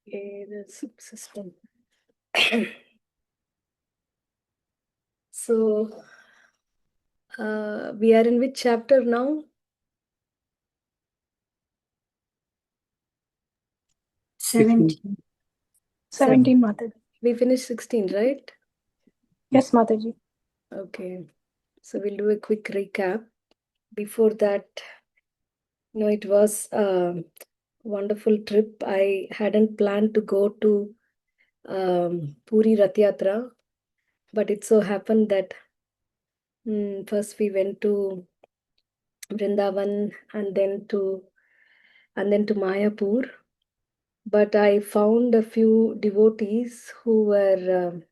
Okay, the subsystem. So, we are in which chapter now? 17. 17. Mataji. We finished 16, right? Yes, Mataji. Okay. So we'll do a quick recap. Before that, it was a wonderful trip. I hadn't planned to go to Puri Rath Yatra, but it so happened that first we went to Vrindavan and then to Mayapur. But I found a few devotees who were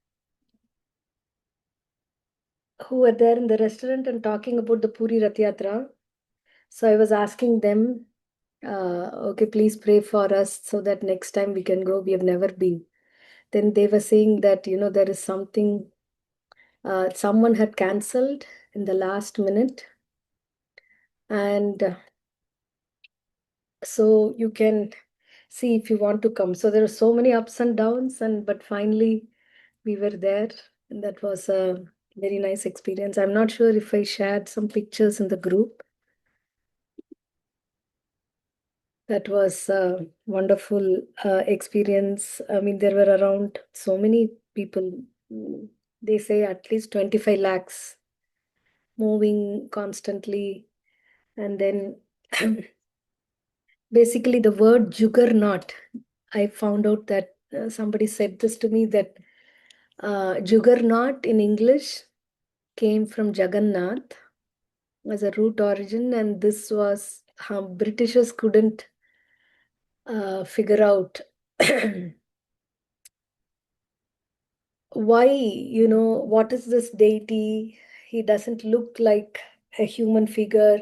there in the restaurant and talking about the Puri Rath Yatra. So I was asking them, okay, please pray for us so that next time we can go. We have never been. Then they were saying that, there is something, someone had cancelled in the last minute. And so you can see if you want to come. So there are so many ups and downs, but finally we were there, and that was a very nice experience. I'm not sure if I shared some pictures in the group. That was a wonderful experience. I mean, there were around so many people. mm, They say at least 25 lakhs moving constantly. And then basically the word juggernaut, I found out that somebody said this to me that juggernaut in English came from Jagannath as a root origin, and this was how Britishers couldn't figure out why, what is this deity? He doesn't look like a human figure,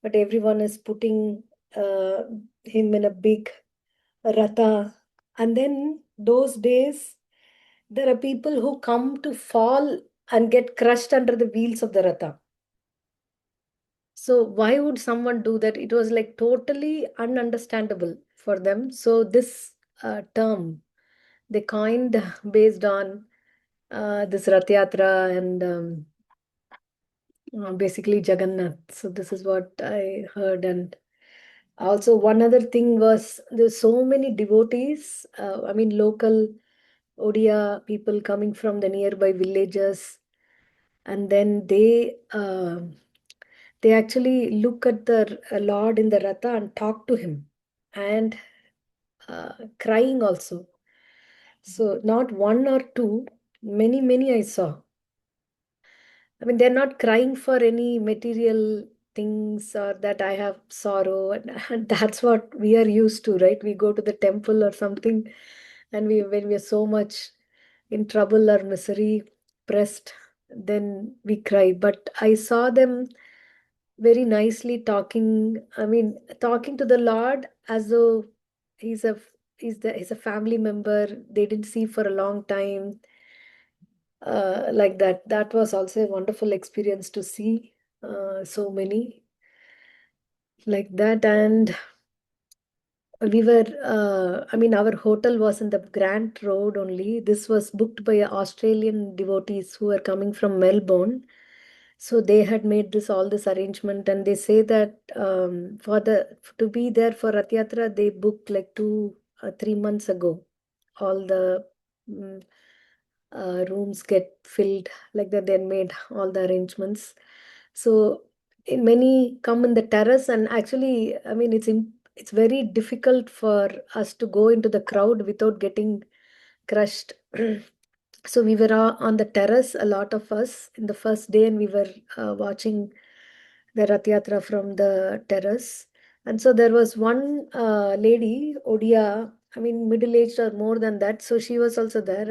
but everyone is putting uh, him in a big ratha. And then those days, there are people who come to fall and get crushed under the wheels of the ratha. So why would someone do that? It was like totally ununderstandable for them. So this term they coined based on this Rath Yatra and basically Jagannath. So this is what I heard. And also one other thing was there's so many devotees. I mean local Odia people coming from the nearby villages, and then they actually look at the Lord in the Ratha and talk to him, and crying also. So not one or two, many, many I saw. I mean, they're not crying for any material things or that I have sorrow. And that's what we are used to, right? We go to the temple or something, and when we are so much in trouble or misery, pressed, then we cry. But I saw them very nicely talking. I mean, talking to the Lord as though he's a he's a family member they didn't see for a long time, like that. That was also a wonderful experience to see so many like that. And we were, I mean, our hotel was in the Grant Road only. This was booked by Australian devotees who were coming from Melbourne. So they had made this all this arrangement, and they say that for the to be there for Rath Yatra, they booked like 3 months ago. All the mm, rooms get filled like that. They made all the arrangements. So many come in the terrace, and actually, I mean, it's very difficult for us to go into the crowd without getting crushed. So we were on the terrace, a lot of us, in the first day, and we were watching the Rath Yatra from the terrace. And so there was one lady, Odia, I mean, middle-aged or more than that. So she was also there,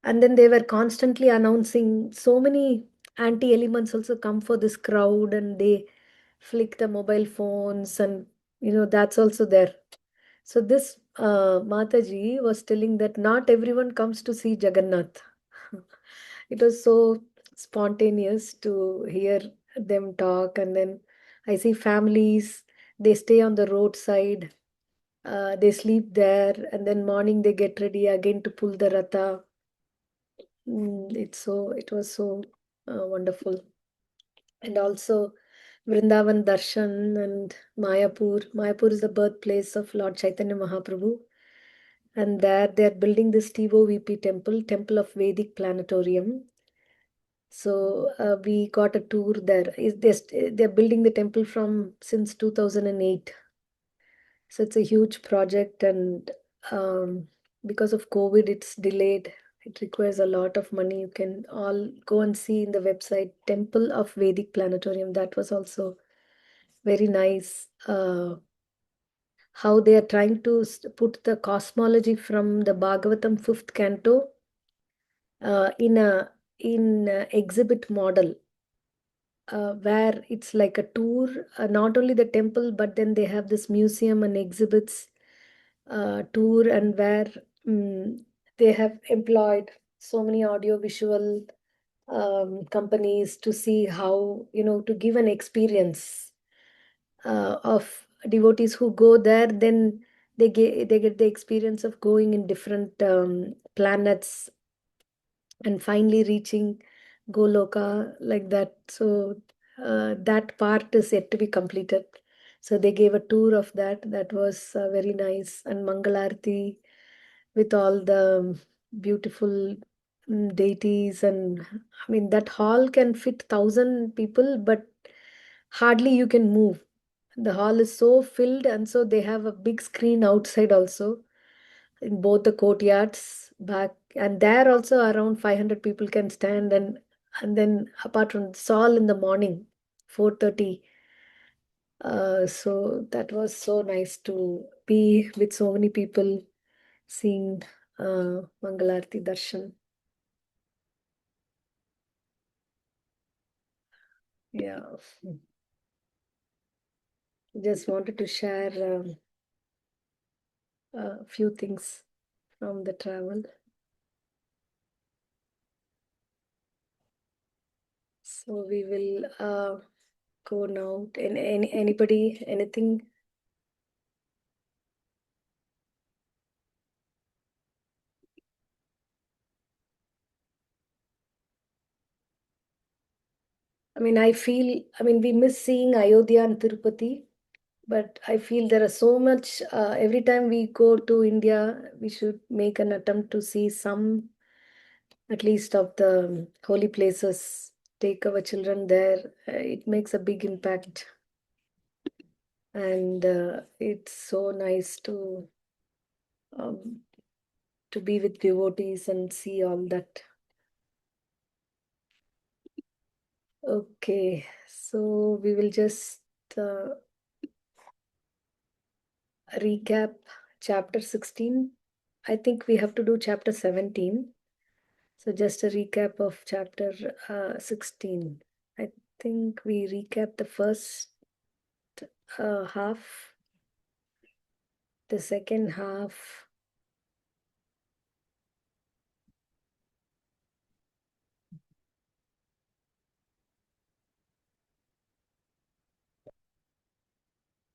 and then they were constantly announcing so many anti-elements also come for this crowd, and they flick the mobile phones, and that's also there. So this Mataji was telling that not everyone comes to see Jagannath. It was so spontaneous to hear them talk. And then I see families, they stay on the roadside, They sleep there, and then morning they get ready again to pull the ratha. It was so wonderful. And also Vrindavan Darshan and Mayapur. Mayapur is the birthplace of Lord Chaitanya Mahaprabhu. And there they are building this TOVP temple, Temple of Vedic Planetarium. So we got a tour there. They're building the temple from since 2008. So it's a huge project, and because of COVID, it's delayed. It requires a lot of money. You can all go and see in the website Temple of Vedic Planetarium. That was also very nice. How they are trying to put the cosmology from the Bhagavatam fifth canto in a exhibit model, where it's like a tour, not only the temple, but then they have this museum and exhibits tour, and where they have employed so many audio visual companies to see how, to give an experience of devotees who go there. Then they get the experience of going in different planets and finally reaching Goloka, like that. So that part is yet to be completed. So they gave a tour of that. That was very nice. And Mangalarti with all the beautiful deities. And I mean, that hall can fit 1,000 people, but hardly you can move. The hall is so filled, and so they have a big screen outside also in both the courtyards back, and there also around 500 people can stand. And then apart from it's all in the morning 4:30. So that was so nice to be with so many people seeing Mangalarti Darshan. Yeah, just wanted to share a few things from the travel. So we will go now. Anybody, anything? I mean, we miss seeing Ayodhya and Tirupati, but I feel there are so much. Every time we go to India, we should make an attempt to see some, at least, of the holy places. Take our children there. It makes a big impact, and it's so nice um, to be with devotees and see all that. Okay, so we will just recap chapter 16. I think we have to do chapter 17. So just a recap of chapter 16. I think we recap the first half, the second half.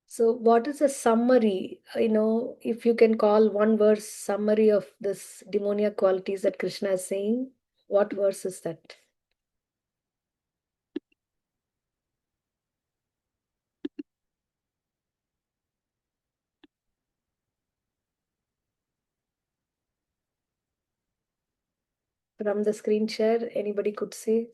So what is a summary? If you can call one verse summary of this demoniac qualities that Krishna is saying, what verse is that? From the screen share, anybody could say?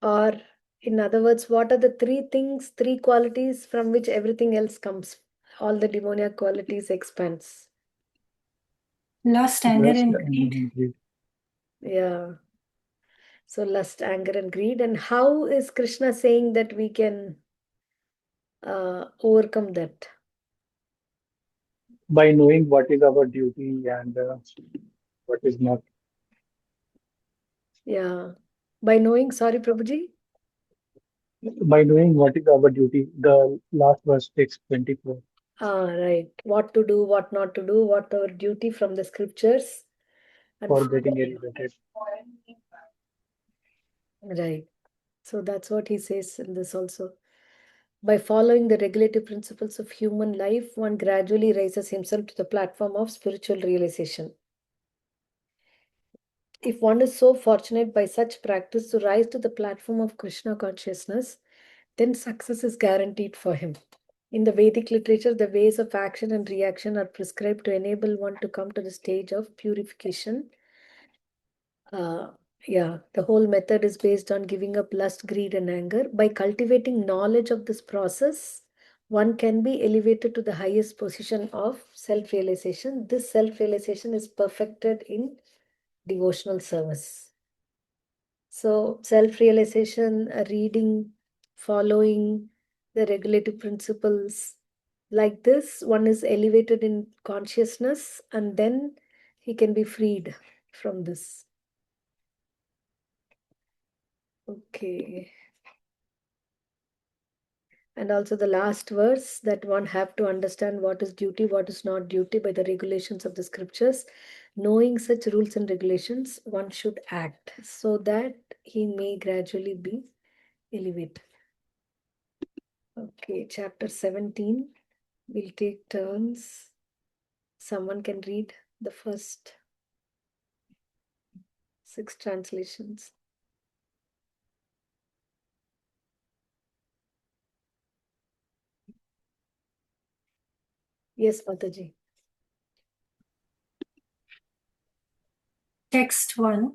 Or, in other words, what are the three things, three qualities from which everything else comes? All the demoniac qualities expands. Lust, anger, Lust, and anger, greed. and greed. Yeah. So lust, anger, and greed. And how is Krishna saying that we can overcome that? By knowing what is our duty and what is not. Yeah. By knowing, sorry, Prabhuji? By knowing what is our duty, the last verse takes 24. Right. What to do, what not to do, what our duty from the scriptures. And For getting elevated. right. So that's what he says in this also. By following the regulative principles of human life, one gradually raises himself to the platform of spiritual realization. If one is so fortunate by such practice to rise to the platform of Krishna consciousness, then success is guaranteed for him. In the Vedic literature, the ways of action and reaction are prescribed to enable one to come to the stage of purification. The whole method is based on giving up lust, greed, and anger. By cultivating knowledge of this process, one can be elevated to the highest position of self-realization. This self-realization is perfected in devotional service. So, self-realization, reading, following the regulative principles, like this, one is elevated in consciousness and then he can be freed from this. Okay. And also the last verse, that one have to understand what is duty, what is not duty by the regulations of the scriptures. Knowing such rules and regulations, one should act so that he may gradually be elevated. Okay, chapter 17. We'll take turns. Someone can read the first 6 translations. Yes, Mataji. Text 1.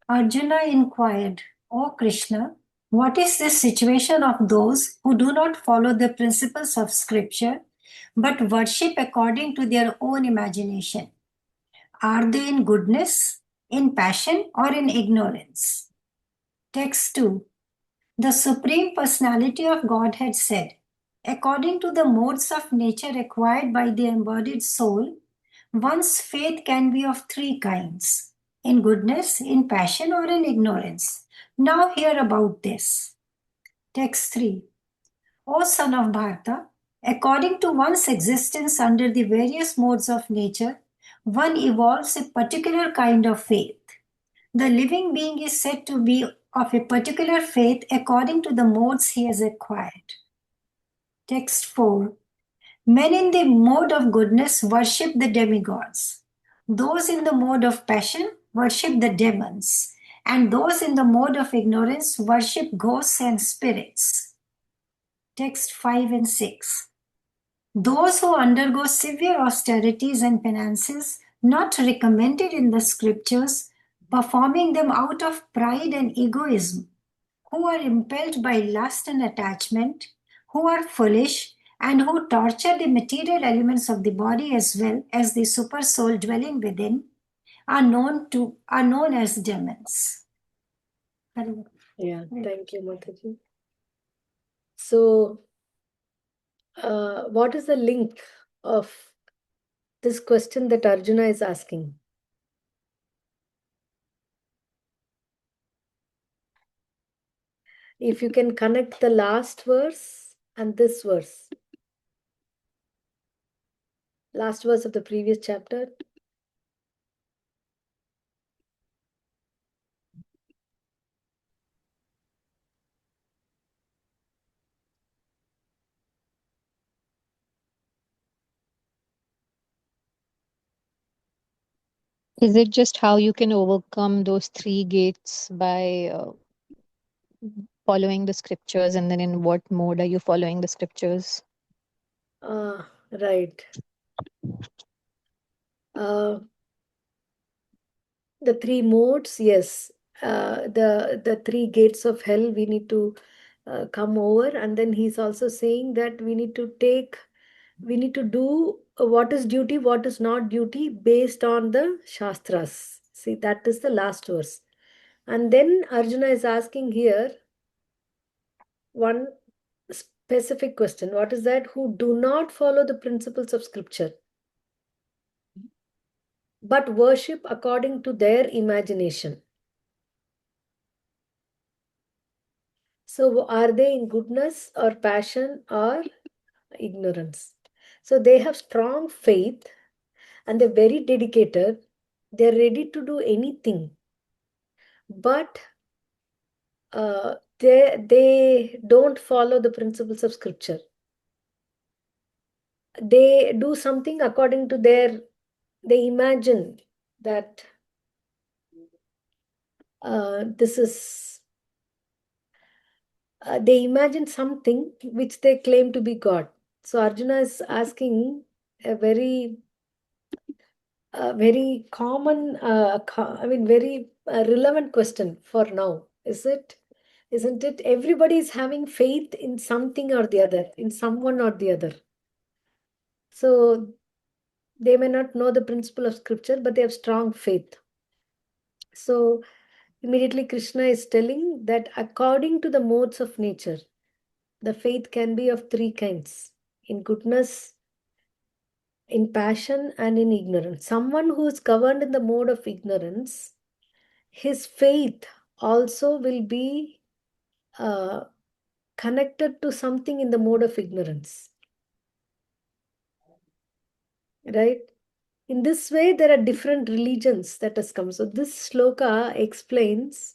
Arjuna inquired, O Krishna, what is the situation of those who do not follow the principles of scripture but worship according to their own imagination? Are they in goodness, in passion, or in ignorance? Text 2. The Supreme Personality of Godhead said, according to the modes of nature acquired by the embodied soul, one's faith can be of 3 kinds: in goodness, in passion, or in ignorance. Now hear about this. Text 3. O son of Bharata, according to one's existence under the various modes of nature, one evolves a particular kind of faith. The living being is said to be of a particular faith according to the modes he has acquired. Text 4. Men in the mode of goodness worship the demigods. Those in the mode of passion worship the demons. And those in the mode of ignorance worship ghosts and spirits. Text 5 and 6. Those who undergo severe austerities and penances not recommended in the scriptures, performing them out of pride and egoism, who are impelled by lust and attachment, who are foolish, and who torture the material elements of the body as well as the super soul dwelling within, are known as demons. Yeah, thank you, Mataji. So, what is the link of this question that Arjuna is asking? If you can connect the last verse and this verse, last verse of the previous chapter. Is it just how you can overcome those 3 gates by following the scriptures, and then in what mode are you following the scriptures? Right. The 3 modes, yes. The 3 gates of hell we need to come over, and then he's also saying that we need to do what is duty, what is not duty based on the Shastras. See, that is the last verse. And then Arjuna is asking here one specific question. What is that? Who do not follow the principles of scripture, but worship according to their imagination. So are they in goodness or passion or ignorance? So they have strong faith and they're very dedicated. They're ready to do anything. But they don't follow the principles of scripture. They do something according to they imagine that this is, they imagine something which they claim to be God. So Arjuna is asking a very common, very relevant question for now. Isn't it? Everybody is having faith in something or the other, in someone or the other. So they may not know the principle of scripture, but they have strong faith. So immediately Krishna is telling that according to the modes of nature, the faith can be of three kinds: in goodness, in passion, and in ignorance. Someone who is governed in the mode of ignorance, his faith also will be connected to something in the mode of ignorance. Right? In this way, there are different religions that has come. So this shloka explains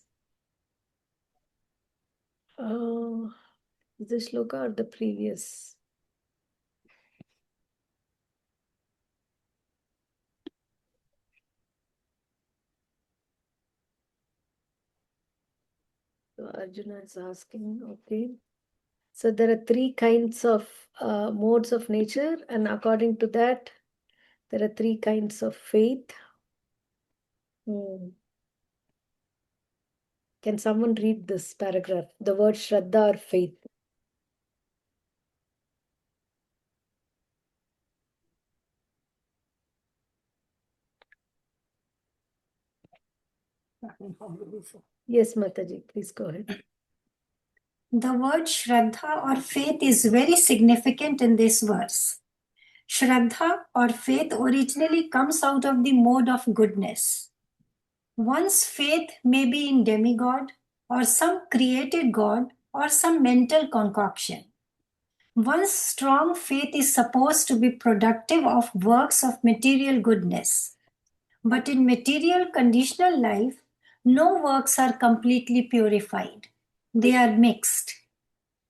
this shloka or the previous. So Arjuna is asking, okay. So there are three kinds of modes of nature, and according to that, there are three kinds of faith. Can someone read this paragraph? The word Shraddha or faith. Yes, Mataji, please go ahead. The word Shraddha or faith is very significant in this verse. Shraddha or faith originally comes out of the mode of goodness. One's faith may be in demigod or some created god or some mental concoction. One's strong faith is supposed to be productive of works of material goodness. But in material conditional life, no works are completely purified. They are mixed.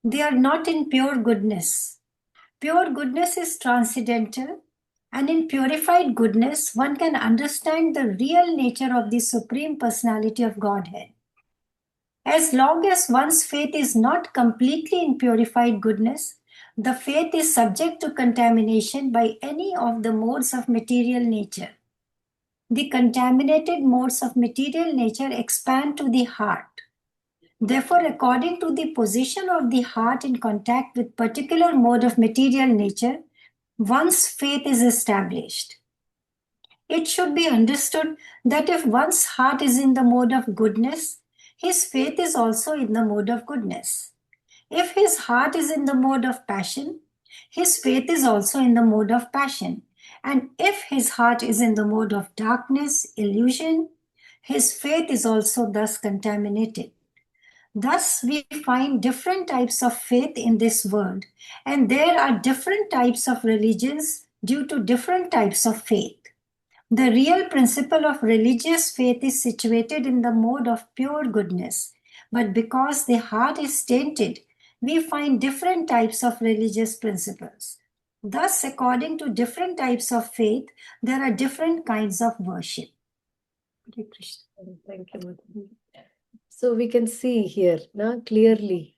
They are not in pure goodness. Pure goodness is transcendental, and in purified goodness, one can understand the real nature of the Supreme Personality of Godhead. As long as one's faith is not completely in purified goodness, the faith is subject to contamination by any of the modes of material nature. The contaminated modes of material nature expand to the heart. Therefore, according to the position of the heart in contact with particular mode of material nature, one's faith is established. It should be understood that if one's heart is in the mode of goodness, his faith is also in the mode of goodness. If his heart is in the mode of passion, his faith is also in the mode of passion. And if his heart is in the mode of darkness, illusion, his faith is also thus contaminated. Thus, we find different types of faith in this world, and there are different types of religions due to different types of faith. The real principle of religious faith is situated in the mode of pure goodness, but because the heart is tainted, we find different types of religious principles. Thus, according to different types of faith, there are different kinds of worship. Hare Krishna. Thank you, Mataji. So we can see here now clearly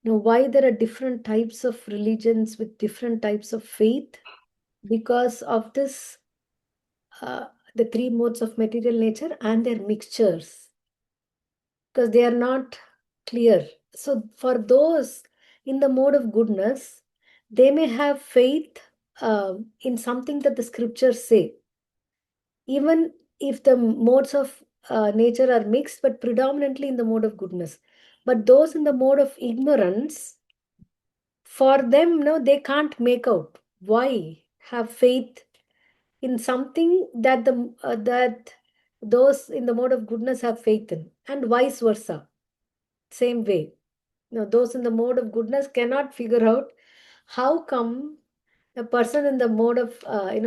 why there are different types of religions with different types of faith, because of this the three modes of material nature and their mixtures, because they are not clear. So for those in the mode of goodness, they may have faith in something that the scriptures say, even if the modes of nature are mixed, but predominantly in the mode of goodness. But those in the mode of ignorance, for them, no, they can't make out why have faith in something that that those in the mode of goodness have faith in, and vice versa, same way. Now, those in the mode of goodness cannot figure out how come a person in the mode of, in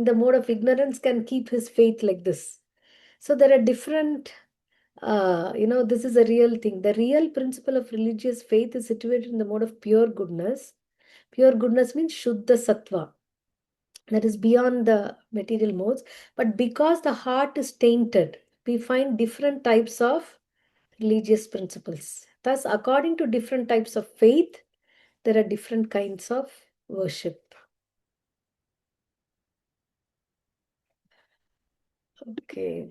the mode of ignorance can keep his faith like this. So there are different, this is a real thing. The real principle of religious faith is situated in the mode of pure goodness. Pure goodness means Shuddha Sattva, that is beyond the material modes. But because the heart is tainted, we find different types of religious principles. Thus, according to different types of faith, there are different kinds of worship. Okay.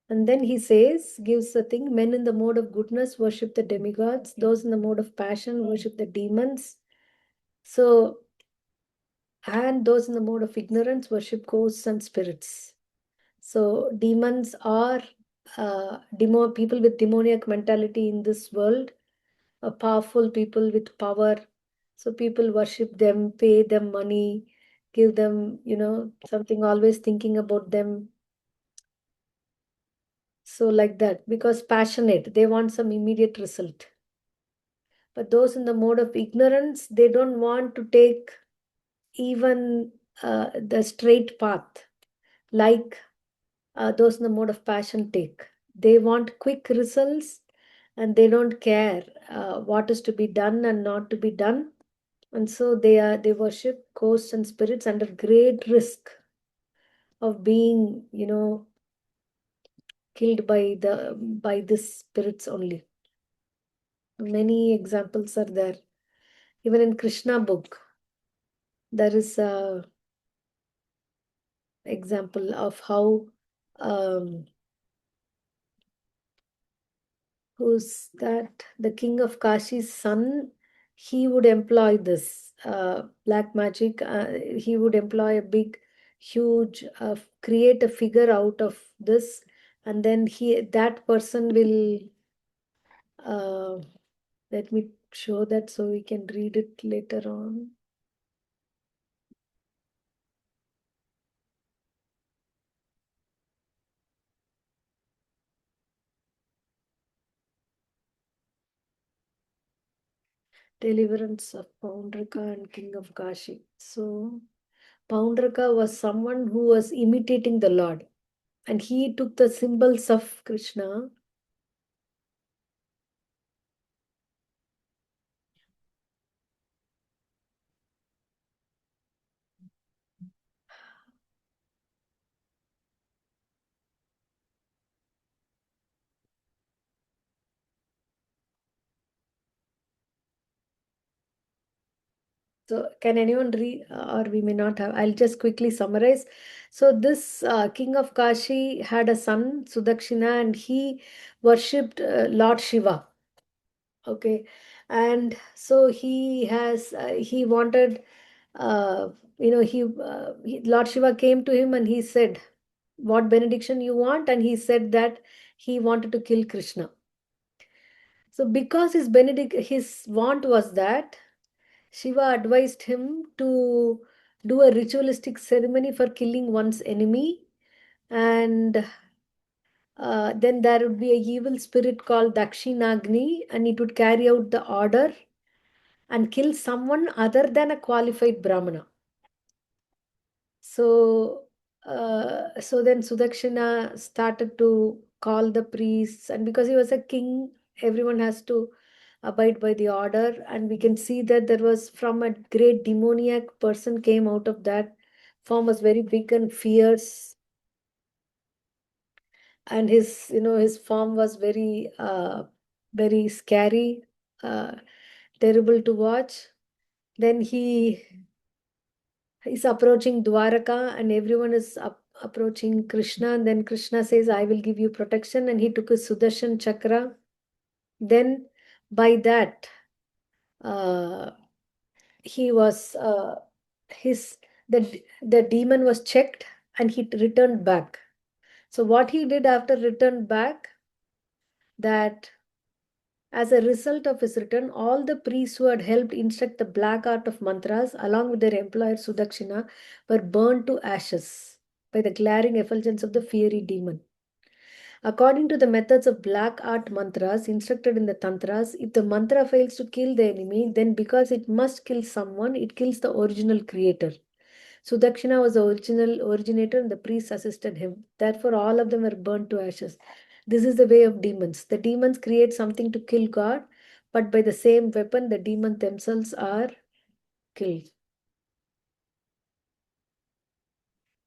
And then he says, gives the thing, men in the mode of goodness worship the demigods, those in the mode of passion worship the demons. So, and those in the mode of ignorance worship ghosts and spirits. So, demons are people with demoniac mentality in this world, powerful people with power. So, people worship them, pay them money, give them, something, always thinking about them. So, like that, because passionate, they want some immediate result. But those in the mode of ignorance, they don't want to take even the straight path, like those in the mode of passion take. They want quick results and they don't care what is to be done and not to be done. And so they worship ghosts and spirits under great risk of being, killed by this spirits only. Many examples are there. Even in Krishna book, there is a example of how who's that, the king of Kashi's son, he would employ this black magic. He would employ a big, huge, create a figure out of this, and then that person will. Let me show that so we can read it later on. Deliverance of Paundraka and King of Kashi. So Paundraka was someone who was imitating the Lord, and he took the symbols of Krishna. So can anyone read, or we may not have? I'll just quickly summarize. So this king of Kashi had a son, Sudakshina, and he worshipped Lord Shiva. Okay, and so he wanted, Lord Shiva came to him and he said, "What benediction you want?" And he said that he wanted to kill Krishna. So because his want was that, Shiva advised him to do a ritualistic ceremony for killing one's enemy, and then there would be a evil spirit called Dakshinagni, and it would carry out the order and kill someone other than a qualified Brahmana. So then Sudakshina started to call the priests, and because he was a king, everyone has to abide by the order. And we can see that there was, from a great demoniac person came out of that form, was very big and fierce, and his form was very scary, uh, terrible to watch. Then he's approaching Dwaraka, and everyone is approaching Krishna. And then Krishna says, "I will give you protection." And he took his Sudarshan Chakra. Then by that, uh, he was the demon was checked and he returned back. So what he did after returned back, that as a result of his return, all the priests who had helped instruct the black art of mantras, along with their employer Sudakshina, were burned to ashes by the glaring effulgence of the fiery demon. According to the methods of black art mantras instructed in the tantras, if the mantra fails to kill the enemy, then because it must kill someone, it kills the original creator. Sudakshina was the original originator and the priests assisted him. Therefore, all of them were burnt to ashes. This is the way of demons. The demons create something to kill God, but by the same weapon, the demons themselves are killed.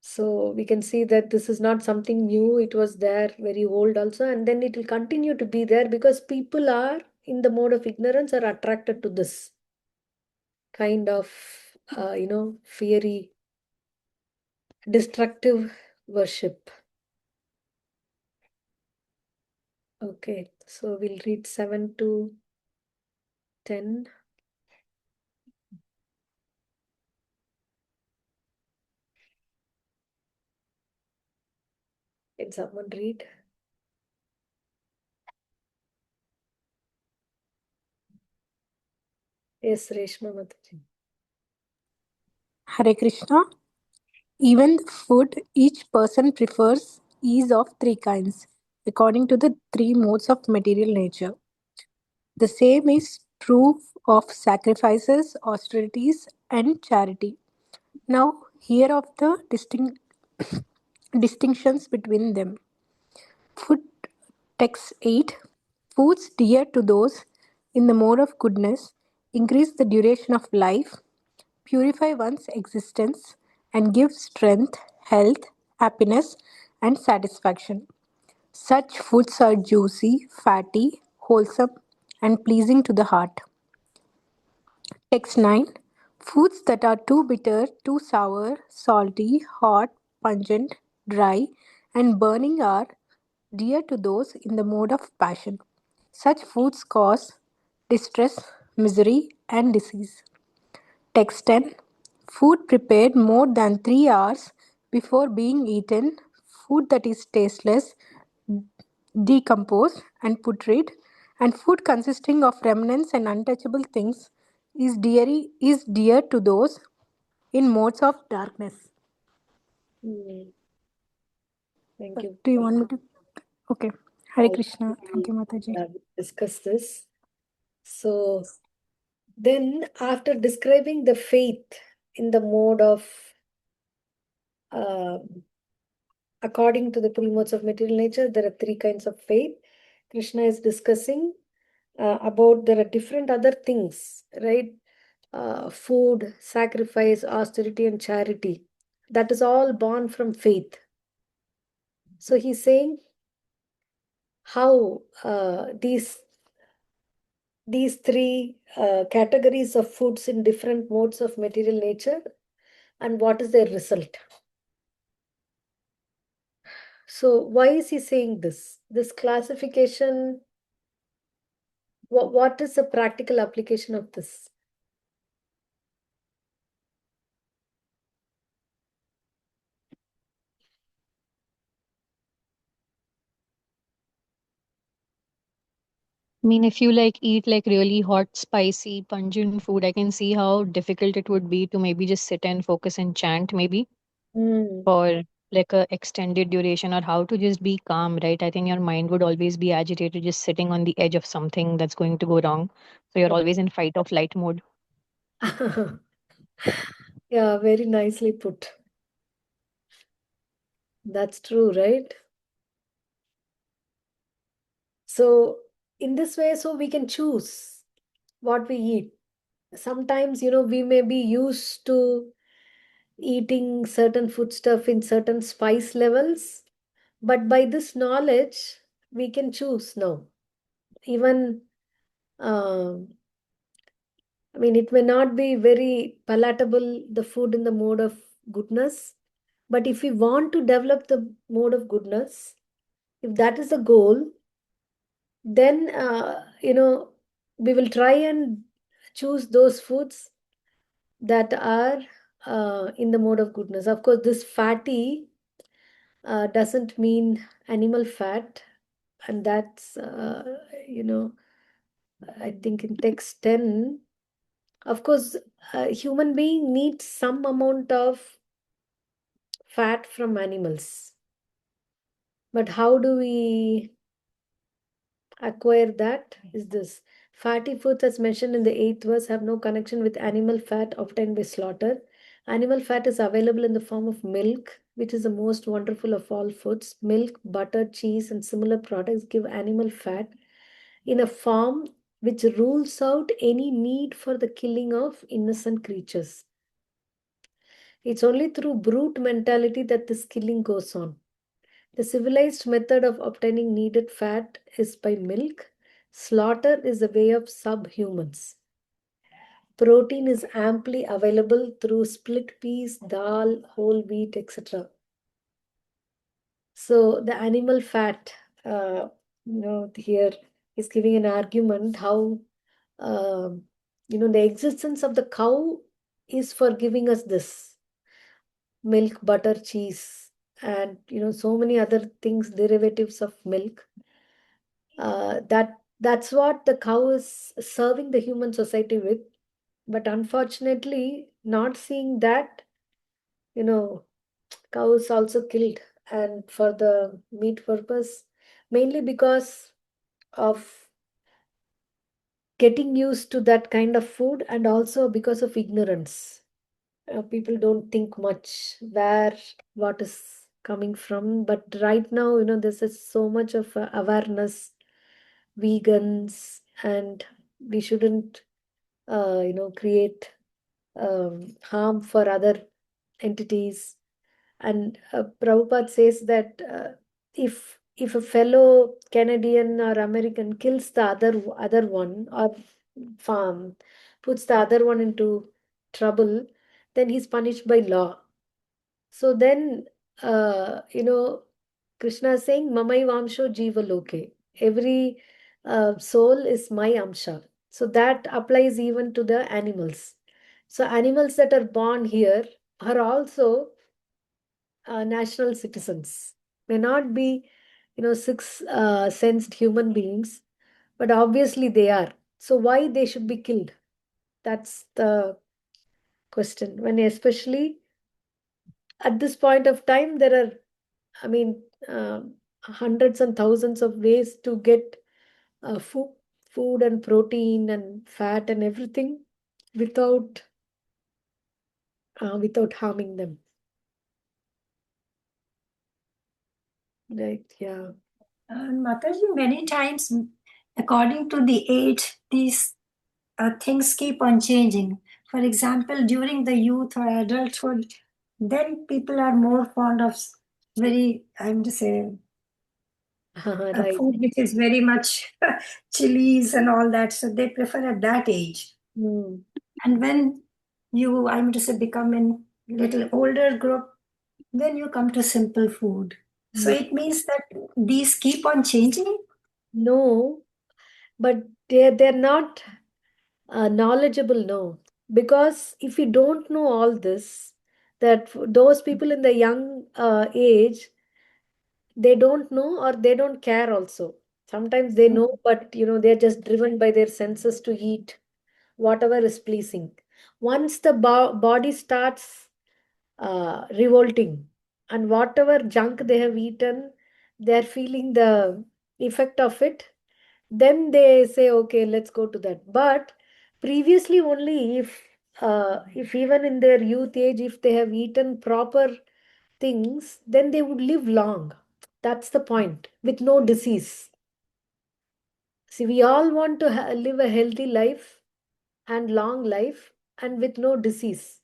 So we can see that this is not something new. It was there very old also, and then it will continue to be there because people are in the mode of ignorance are attracted to this kind of fiery, destructive worship. Okay, so we'll read 7 to 10. Can someone read? Yes, Reshma Mataji. Hare Krishna. Even the food each person prefers is of three kinds, according to the three modes of material nature. The same is true of sacrifices, austerities, and charity. Now, here of the distinctions between them. Food text 8. Foods dear to those in the mode of goodness increase the duration of life, purify one's existence, and give strength, health, happiness, and satisfaction. Such foods are juicy, fatty, wholesome, and pleasing to the heart. Text 9. Foods that are too bitter, too sour, salty, hot, pungent, dry, and burning are dear to those in the mode of passion. Such foods cause distress, misery, and disease. Text 10. Food prepared more than 3 hours before being eaten, food that is tasteless, decomposed, and putrid, and food consisting of remnants and untouchable things is dear to those in modes of darkness. Thank you. Do you want me to? Okay. Hare Krishna. Thank you, Mataji. Discuss this. So then, after describing the faith in the mode of according to the three modes of material nature, there are three kinds of faith. Krishna is discussing about there are different other things, right? Food, sacrifice, austerity, and charity. That is all born from faith. So he's saying how these three categories of foods in different modes of material nature and what is their result. So why is he saying this? This classification, what is the practical application of this? I mean, if you like eat like really hot, spicy, pungent food, I can see how difficult it would be to maybe just sit and focus and chant maybe Mm. for like a extended duration, or how to just be calm, right? I think your mind would always be agitated, just sitting on the edge of something that's going to go wrong. So you're always in fight or flight mode. Yeah, very nicely put. That's true, right? So in this way, so we can choose what we eat. Sometimes, we may be used to eating certain foodstuff in certain spice levels, but by this knowledge, we can choose now. Even, I mean, it may not be very palatable, the food in the mode of goodness, but if we want to develop the mode of goodness, if that is the goal, then we will try and choose those foods that are in the mode of goodness. Of course, this fatty doesn't mean animal fat, and that's I think in text 10, of course, a human being needs some amount of fat from animals. But how do we acquire that? Is this fatty foods, as mentioned in the 8th verse, have no connection with animal fat obtained by slaughter. Animal fat is available in the form of milk, which is the most wonderful of all foods. Milk, butter, cheese, and similar products give animal fat in a form which rules out any need for the killing of innocent creatures. It's only through brute mentality that this killing goes on. The civilized method of obtaining needed fat is by milk. Slaughter is a way of subhumans. Protein is amply available through split peas, dal, whole wheat, etc. So the animal fat, here is giving an argument how, the existence of the cow is for giving us this milk, butter, cheese, and so many other things, derivatives of milk. That's what the cow is serving the human society with. But unfortunately, not seeing that, cow is also killed and for the meat purpose, mainly because of getting used to that kind of food and also because of ignorance. People don't think much where what is coming from. But right now, this is so much of awareness, vegans, and we shouldn't, create harm for other entities. And Prabhupada says that if a fellow Canadian or American kills the other one or farm puts the other one into trouble, then he's punished by law. So then, Krishna is saying, Mamai Vamsho Jiva Loke. Every soul is my Amsha. So that applies even to the animals. So animals that are born here are also national citizens. May not be, six sensed human beings, but obviously they are. So why they should be killed? That's the question. When especially at this point of time, there are, I mean, hundreds and thousands of ways to get food and protein and fat and everything without harming them. Right? Yeah. Mataji, many times, according to the age, these things keep on changing. For example, during the youth or adulthood, then people are more fond of very, I'm to say, Right. food which is very much chilies and all that. So they prefer at that age. Hmm. And when you, I'm to say, become in little older group, then you come to simple food. So Hmm. it means that these keep on changing. No, but they're not knowledgeable. No, because if you don't know all this, that those people in the young age, they don't know or they don't care also. Sometimes they know, but they're just driven by their senses to eat whatever is pleasing. Once the body starts revolting, and whatever junk they have eaten, they're feeling the effect of it, then they say, okay, let's go to that. But previously only, if even in their youth age, if they have eaten proper things, then they would live long. That's the point, with no disease. See, we all want to live a healthy life and long life and with no disease.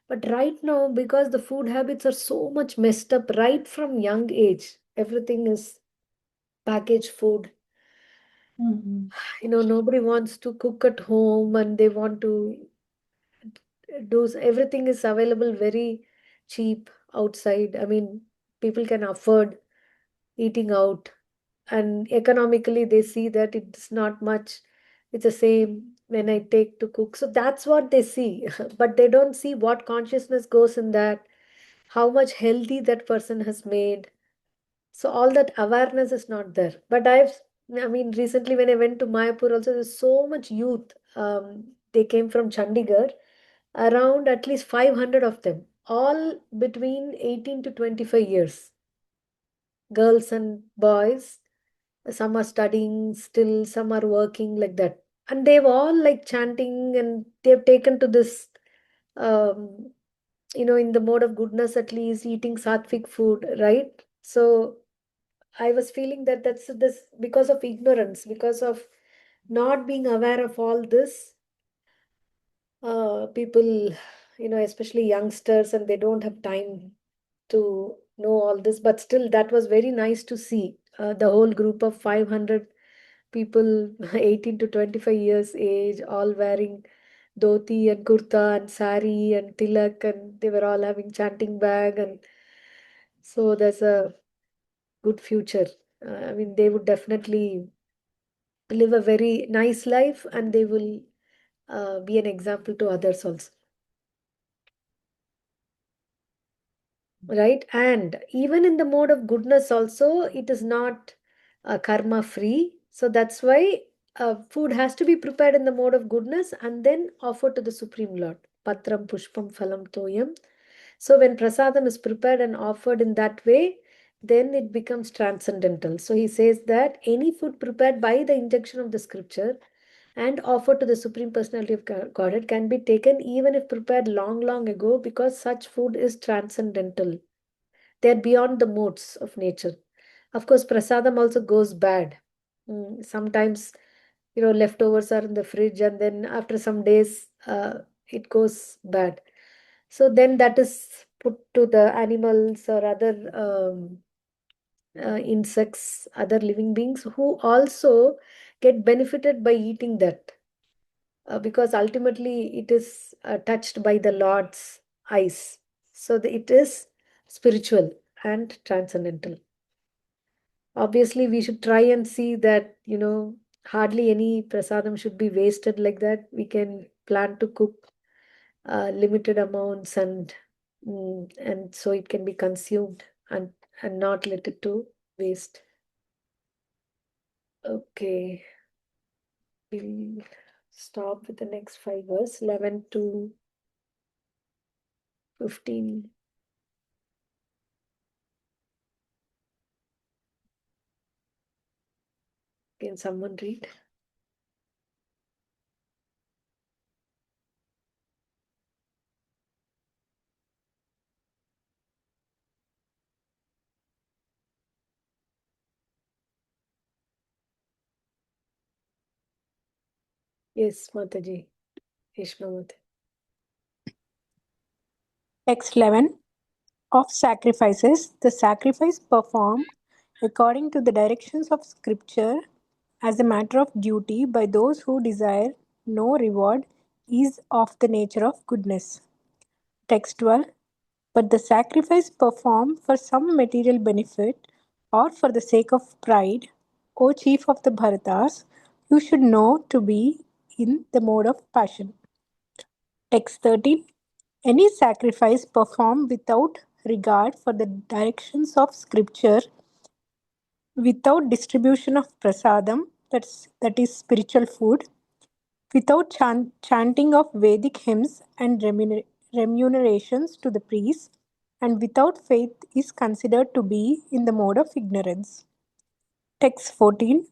But right now, because the food habits are so much messed up right from young age, everything is packaged food. Mhm. Nobody wants to cook at home and they want to do everything is available very cheap outside. I mean, people can afford eating out, and economically they see that it's not much, it's the same when I take to cook. So that's what they see. But they don't see what consciousness goes in that, how much healthy that person has made. So all that awareness is not there. But I mean, recently when I went to Mayapur also, there's so much youth. They came from Chandigarh, around at least 500 of them, all between 18 to 25 years. girls and boys. Some are studying still, some are working like that. And they've all like chanting, and they've taken to this, um, in the mode of goodness, at least eating sattvic food, right? So I was feeling that that's this because of ignorance, because of not being aware of all this. People, especially youngsters, and they don't have time to know all this. But still, that was very nice to see the whole group of 500 people, 18 to 25 years age, all wearing dhoti and kurta and sari and tilak, and they were all having chanting bag. And so there's a good future. I mean, they would definitely live a very nice life, and they will be an example to others also. Right? And even in the mode of goodness also, it is not karma free. So that's why food has to be prepared in the mode of goodness and then offered to the Supreme Lord. Patram pushpam phalam toyam. So when prasadam is prepared and offered in that way, then it becomes transcendental. So he says that any food prepared by the injunction of the scripture and offered to the Supreme Personality of Godhead can be taken even if prepared long, long ago, because such food is transcendental. They're beyond the modes of nature. Of course, prasadam also goes bad. Sometimes, leftovers are in the fridge, and then after some days, it goes bad. So then that is put to the animals or other insects, other living beings who also get benefited by eating that, because ultimately it is touched by the Lord's eyes. So it is spiritual and transcendental. Obviously, we should try and see that, hardly any prasadam should be wasted like that. We can plan to cook limited amounts, and so it can be consumed, and not let it to waste. Okay, we'll stop with the next 5 verse, 11 to 15. Can someone read? Yes, Mataji. Ishma Mata. Text 11. Of sacrifices, the sacrifice performed according to the directions of Scripture as a matter of duty by those who desire no reward is of the nature of goodness. Text 12. But the sacrifice performed for some material benefit or for the sake of pride, O chief of the Bharatas, you should know to be in the mode of passion. Text 13. Any sacrifice performed without regard for the directions of Scripture, without distribution of prasadam, that is spiritual food, without chanting of Vedic hymns and remunerations to the priests, and without faith is considered to be in the mode of ignorance. Text 14.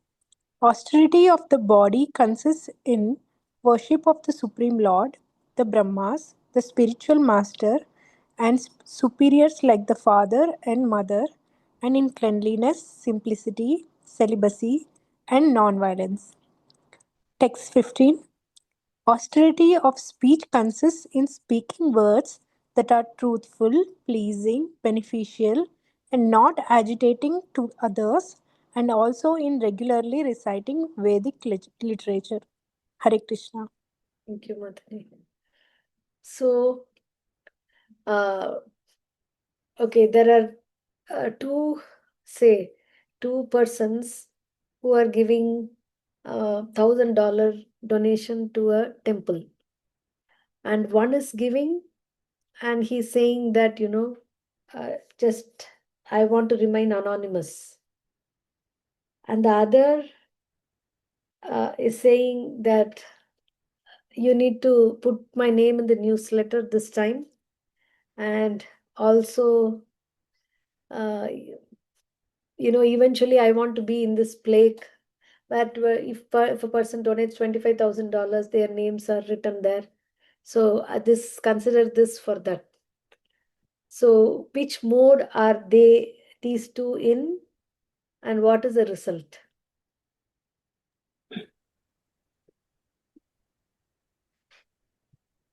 Austerity of the body consists in worship of the Supreme Lord, the Brahmas, the spiritual master, and superiors like the father and mother, and in cleanliness, simplicity, celibacy, and non-violence. Text 15. Austerity of speech consists in speaking words that are truthful, pleasing, beneficial, and not agitating to others, and also in regularly reciting Vedic literature. Hare Krishna. Thank you, Mataji. So, okay, there are two persons who are giving $1,000 donation to a temple, and one is giving, and he's saying that, just I want to remain anonymous, and the other is saying that you need to put my name in the newsletter this time, and also eventually I want to be in this plaque that if a person donates $25,000, their names are written there. So consider this for that. So which mode are these two in, and what is the result?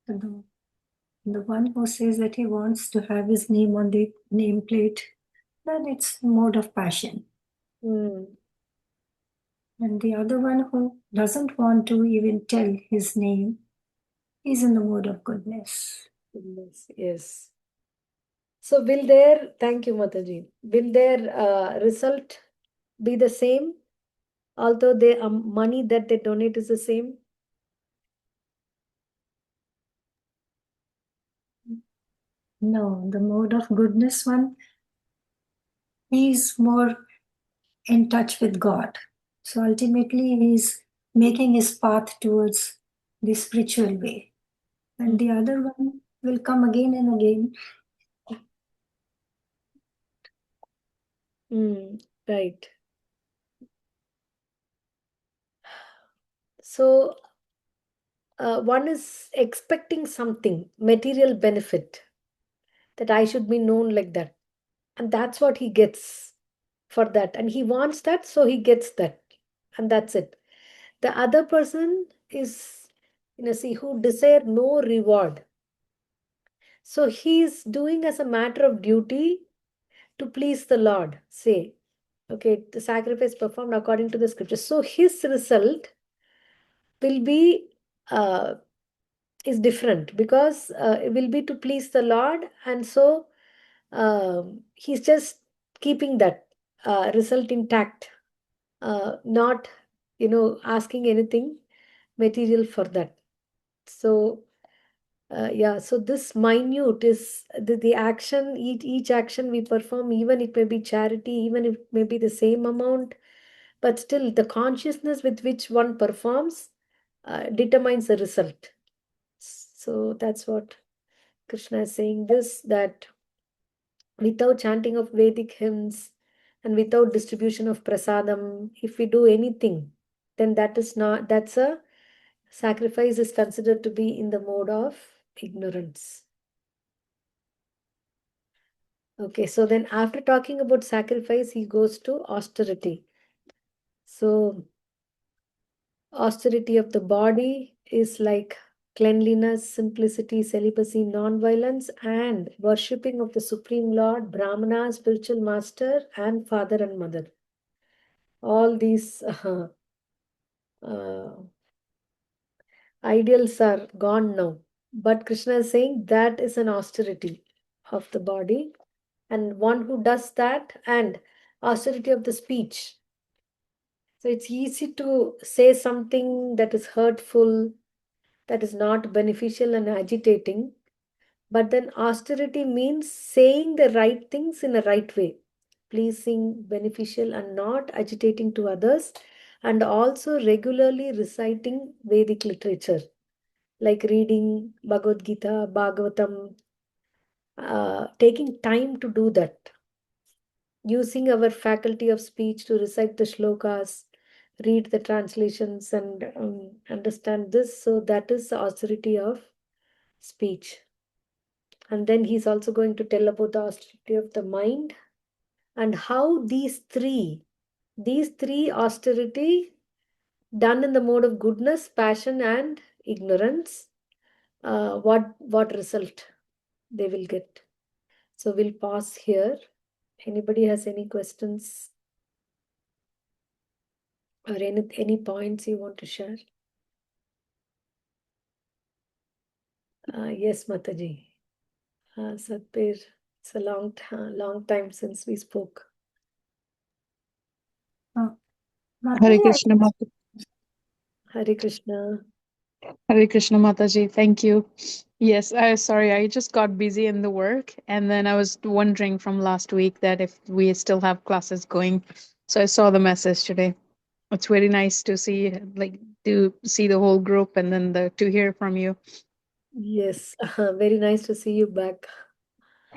The one who says that he wants to have his name on the nameplate, then it's mode of passion. Hmm. And the other one who doesn't want to even tell his name is in the mode of goodness. Goodness, yes. So thank you, Mataji, will their result be the same, although the money that they donate is the same? No, the mode of goodness one, he's more in touch with God. So ultimately, he's making his path towards the spiritual way. And the other one will come again and again. Right. So one is expecting something, material benefit, that I should be known like that. And that's what he gets for that. And he wants that, so he gets that. And that's it. The other person is, see, who desire no reward. So he's doing as a matter of duty to please the Lord. Say, okay, the sacrifice performed according to the scripture. So his result will be is different, because it will be to please the Lord, and so he's just keeping that result intact, not asking anything material for that. So yeah, so this minute is the action, each action we perform, even it may be charity, even if it may be the same amount, but still the consciousness with which one performs determines the result. So that's what Krishna is saying, this, that without chanting of Vedic hymns and without distribution of prasadam, if we do anything, then that's a sacrifice is considered to be in the mode of ignorance. Okay, so then after talking about sacrifice, he goes to austerity. So austerity of the body is like cleanliness, simplicity, celibacy, non-violence, and worshipping of the Supreme Lord, Brahmana, spiritual master, and father and mother. All these uh, ideals are gone now. But Krishna is saying that is an austerity of the body. And one who does that, and austerity of the speech. So it's easy to say something that is hurtful, that is not beneficial and agitating. But then austerity means saying the right things in a right way, pleasing, beneficial, and not agitating to others, and also regularly reciting Vedic literature, like reading Bhagavad Gita, Bhagavatam, taking time to do that, using our faculty of speech to recite the shlokas, read the translations, and understand this. So that is the austerity of speech. And then he's also going to tell about the austerity of the mind, and how these three austerity done in the mode of goodness, passion, and ignorance, what result they will get. So we'll pause here. Anybody has any questions or any points you want to share? Yes, Mataji. Satbir, it's a long time since we spoke. Hare Krishna Mata. Hare Krishna. Hare Krishna Mataji. Thank you. Yes, I just got busy in the work, and then I was wondering from last week that if we still have classes going. So I saw the message today. It's very nice to see, to see the whole group, and then to hear from you. Yes, very nice to see you back.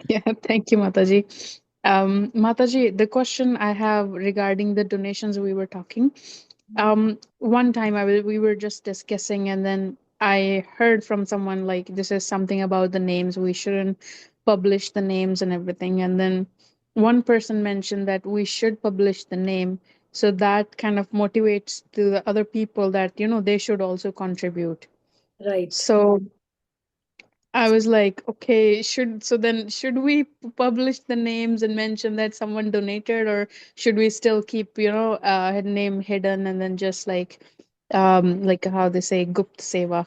Yeah, thank you, Mataji. Mataji, the question I have regarding the donations we were talking. One time we were just discussing, and then I heard from someone like this is something about the names. We shouldn't publish the names and everything. And then one person mentioned that we should publish the name, so that kind of motivates to the other people that they should also contribute. Right. So I was like, okay, should we publish the names and mention that someone donated, or should we still keep, name hidden and then just like how they say, Gupt Seva?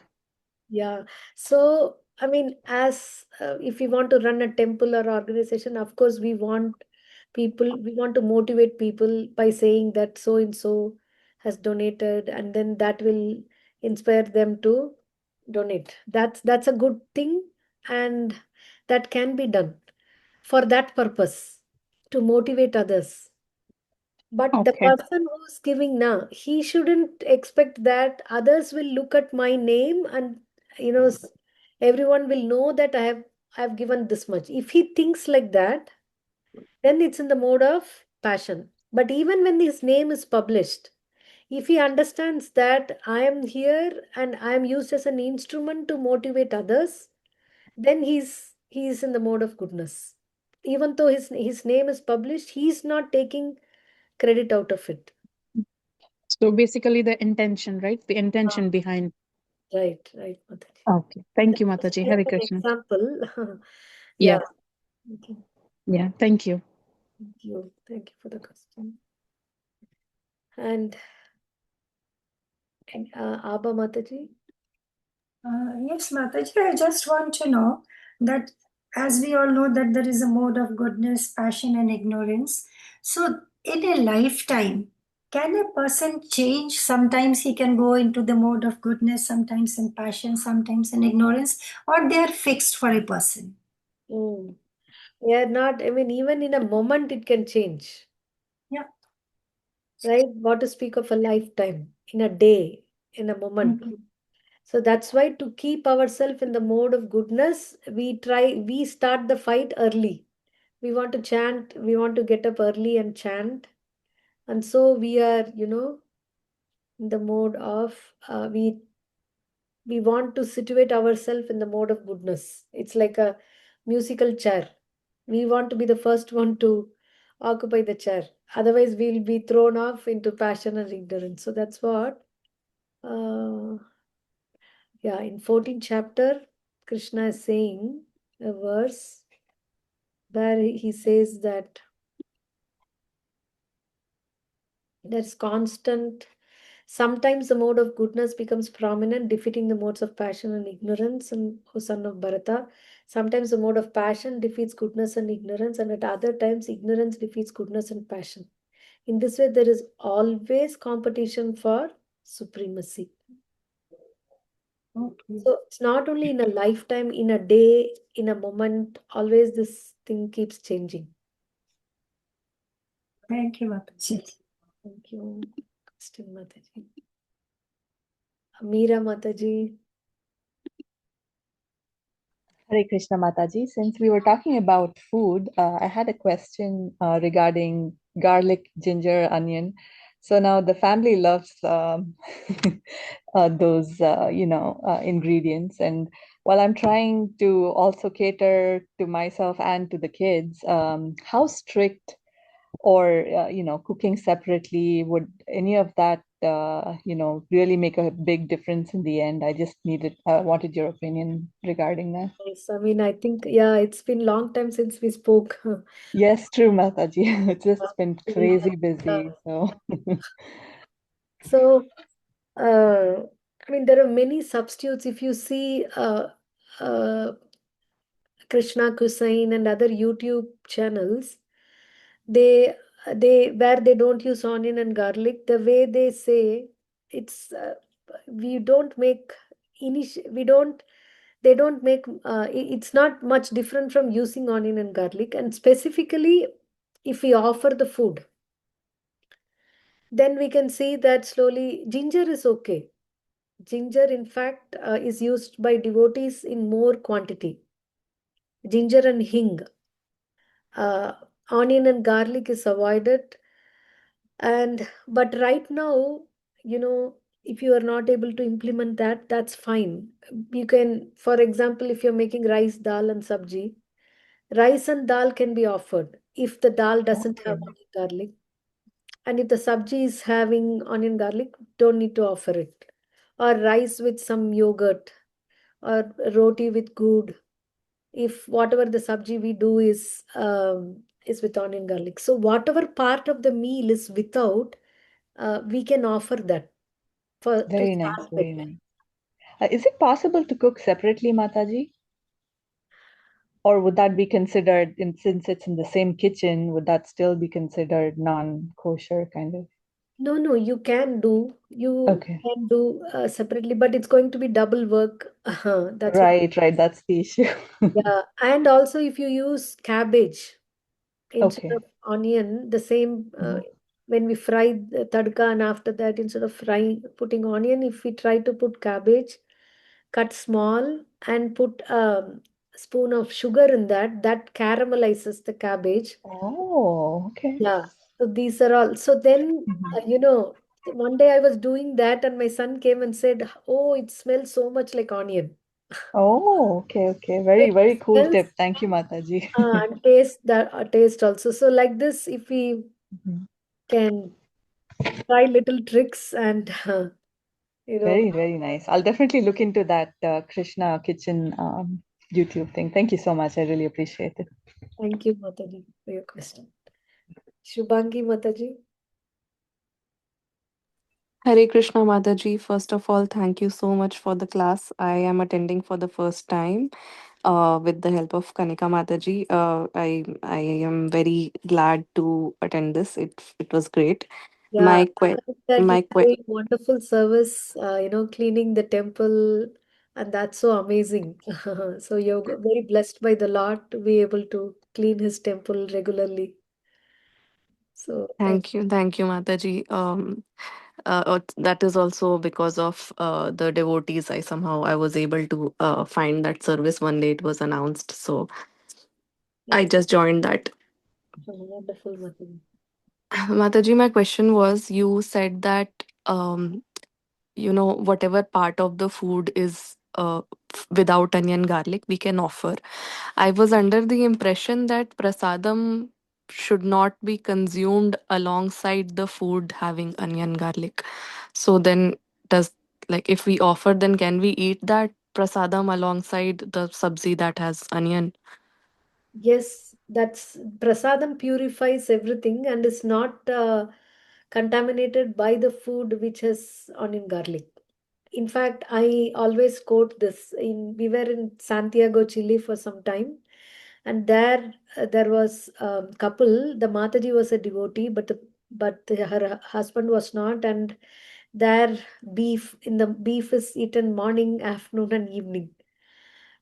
Yeah. So, I mean, as if we want to run a temple or organization, of course, we want we want to motivate people by saying that so and so has donated, and then that will inspire them to donate. That's a good thing, and that can be done for that purpose to motivate others. But the Okay. person who's giving now, he shouldn't expect that others will look at my name and you know s- everyone will know that I have given this much. If he thinks like that, then it's in the mode of passion. But even when his name is published, if he understands that I am here and I am used as an instrument to motivate others, then he's in the mode of goodness. Even though his name is published, he's not taking credit out of it. So basically the intention, right? The Ah, intention behind. right, Mataji. Okay. Thank you, That's Mataji. just Hare an Krishna. example. Yeah. Yeah. Okay. Yeah. Thank you. Thank you. Thank you for the question. And Abba Mataji. Yes, Mataji, I just want to know that as we all know that there is a mode of goodness, passion, and ignorance. So, in a lifetime, can a person change? Sometimes he can go into the mode of goodness, sometimes in passion, sometimes in ignorance, or they are fixed for a person. Mm. Yeah, not, I mean, even in a moment it can change, Yeah. right? What to speak of a lifetime, in a day, in a moment. Okay. So that's why to keep ourselves in the mode of goodness, we start the fight early. We want to chant, we want to get up early and chant. And so we are, in the mode of, we want to situate ourselves in the mode of goodness. It's like a musical chair. We want to be the first one to occupy the chair. Otherwise, we'll be thrown off into passion and ignorance. So that's what, uh, yeah, in 14th chapter, Krishna is saying a verse where he says that there's constant. Sometimes the mode of goodness becomes prominent, defeating the modes of passion and ignorance. And O son of Bharata, sometimes the mode of passion defeats goodness and ignorance, and at other times, ignorance defeats goodness and passion. In this way, there is always competition for supremacy. Okay. So it's not only in a lifetime, in a day, in a moment, always this thing keeps changing. Thank you, Mataji. Thank you, Kristen Mataji. Meera Mataji. Hare Krishna Mataji. Since we were talking about food, I had a question regarding garlic, ginger, onion. So now the family loves those, ingredients. And while I'm trying to also cater to myself and to the kids, how strict or, cooking separately, would any of that, really make a big difference in the end? I just wanted your opinion regarding that. Yes, I mean, I think, yeah, it's been long time since we spoke. Yes, true, Mataji. It's just been Really, crazy busy. So, so, I mean, there are many substitutes. If you see uh, Krishna Kusain and other YouTube channels, they where they don't use onion and garlic, the way they say it's we don't make we don't they don't make it's not much different from using onion and garlic. And specifically, if we offer the food, then we can see that slowly ginger is okay. Ginger, in fact, is used by devotees in more quantity. Ginger and hing. Uh, onion and garlic is avoided. And but right now, if you are not able to implement that, that's fine. You can, for example, if you're making rice, dal, and sabji, rice and dal can be offered if the dal doesn't have Okay. onion garlic. And if the sabji is having onion garlic, don't need to offer it. Or rice with some yogurt, or roti with good. If whatever the sabji we do is with onion garlic. So whatever part of the meal is without, we can offer that for to Very start nice, with. very nice. Is it possible to cook separately, Mataji? Or would that be considered, since it's in the same kitchen, would that still be considered non-kosher kind of? No, you can do Okay. separately, but it's going to be double work. That's what. Right, right. That's the issue. Yeah, and also if you use cabbage instead Okay. of onion, the same Mhm. when we fry the tadka, and after that, instead of frying putting onion, if we try to put cabbage, cut small and put a spoon of sugar in that, that caramelizes the cabbage. Oh, okay. Yeah. So these are all. So then, Mhm. one day I was doing that and my son came and said, "Oh, it smells so much like onion." Oh, okay, okay. So Very, it very cool smells, tip. Thank you, Mataji. and taste also. So like this, if we Mhm. can try little tricks and, you know, Very, very nice. I'll definitely look into that Krishna kitchen YouTube thing. Thank you so much. I really appreciate it. thank you, Mataji, for your question. Shubhangi Mataji. Hare Krishna Mataji. First of all, thank you so much for the class. I am attending for the first time with the help of Kanika Mataji. I am very glad to attend this. It was great. Yeah, My que- I heard that my you're que- doing wonderful service, cleaning the temple, and that's so amazing. So you're very blessed by the Lord to be able to clean his temple regularly. So Thank you Mataji. That is also because of the devotees. I was able to find that service one day. It was announced, so I that's just joined that. wonderful, Mataji. Mataji, my question was, you said that whatever part of the food is without onion garlic we can offer. I was under the impression that prasadam should not be consumed alongside the food having onion garlic. So then, does, like, if we offer, then can we eat that prasadam alongside the sabzi that has onion? Yes, that's prasadam purifies everything and is not contaminated by the food which has onion garlic. In fact, I always quote this. We were in Santiago, Chile for some time, and there was a couple. The Mataji was a devotee, but her husband was not, and their beef is eaten morning, afternoon, and evening.